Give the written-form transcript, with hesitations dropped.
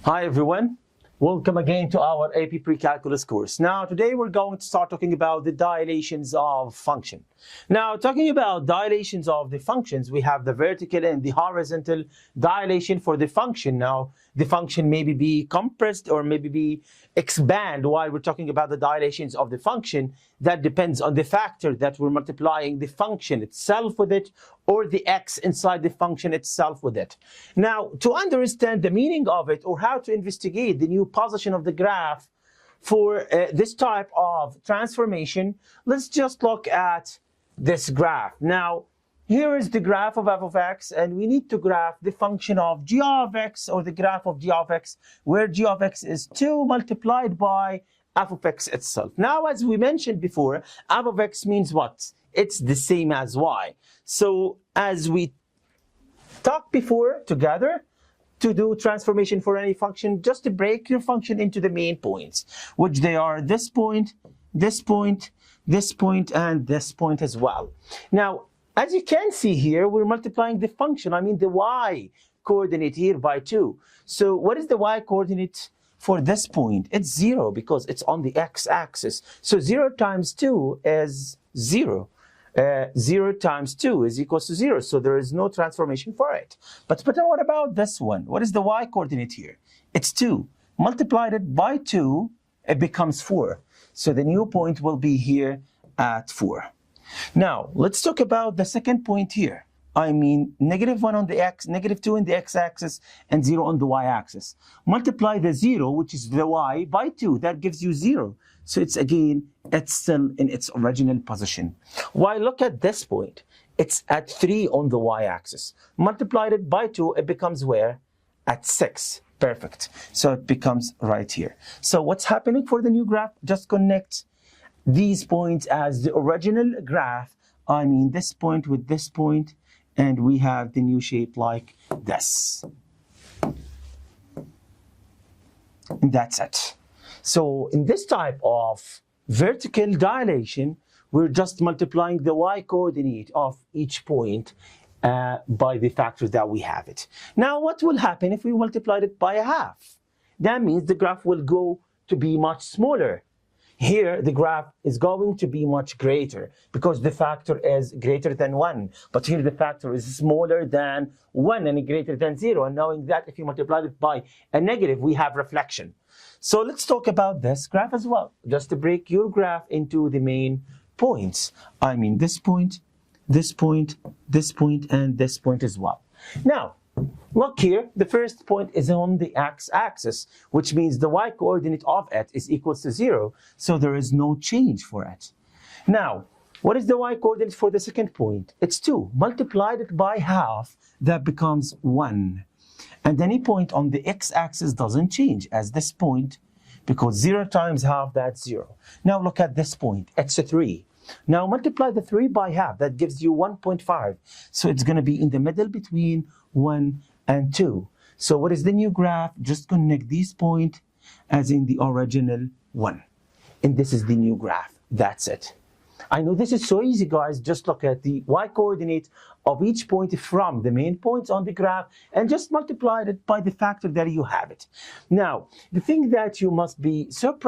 Hi everyone, welcome again to our AP Pre-Calculus course. Now today we're going to start talking about the dilations of function. Now talking about dilations of the functions, we have the vertical and the horizontal dilation for the function. Now the function maybe be compressed or maybe be expand while we're talking about the dilations of the function. That depends on the factor that we're multiplying the function itself with it or the x inside the function itself with it. Now, to understand the meaning of it or how to investigate the new position of the graph for this type of transformation, let's just look at this graph. Now, here is the graph of f of x, and we need to graph the function of g of x or the graph of g of x, where g of x is 2 multiplied by f of x itself. Now, as we mentioned before, f of x means what? It's the same as y. So as we talked before together, to do transformation for any function, just to break your function into the main points, which they are this point, this point, this point, and this point as well. Now, as you can see here, we're multiplying the function, the y coordinate here by 2. So what is the y coordinate for this point? It's 0 because it's on the x-axis. So 0 times 2 is 0. 0 times 2 is equals to 0. So there is no transformation for it. But what about this one? What is the y coordinate here? It's 2. Multiplied it by 2, it becomes 4. So the new point will be here at 4. Now, let's talk about the second point here. Negative 1 on the x, negative 2 in the x-axis, and 0 on the y-axis. Multiply the 0, which is the y, by 2. That gives you 0. So it's still in its original position. While look at this point. It's at 3 on the y-axis. Multiplied it by 2, it becomes where? At 6. Perfect. So it becomes right here. So what's happening for the new graph? Just connect these points as the original graph. This point with this point, and we have the new shape like this. And that's it. So in this type of vertical dilation, we're just multiplying the y coordinate of each point by the factor that we have it. Now, what will happen if we multiplied it by a half? That means the graph will go to be much smaller. Here, the graph is going to be much greater because the factor is greater than 1. But here, the factor is smaller than 1 and greater than 0. And knowing that if you multiply it by a negative, we have reflection. So let's talk about this graph as well, just to break your graph into the main points. This point, this point, this point, and this point as well. Now, look here, the first point is on the x-axis, which means the y coordinate of it is equals to 0, so there is no change for it. Now, what is the y coordinate for the second point? It's 2. Multiplied it by half, that becomes 1. And any point on the x-axis doesn't change as this point, because 0 times half, that's 0. Now look at this point, it's a 3. Now multiply the 3 by half, that gives you 1.5. So it's going to be in the middle between 1 and 2. So what is the new graph? Just connect these points as in the original 1. And this is the new graph. That's it. I know this is so easy, guys. Just look at the y coordinate of each point from the main points on the graph and just multiply it by the factor that you have it. Now, the thing that you must be surprised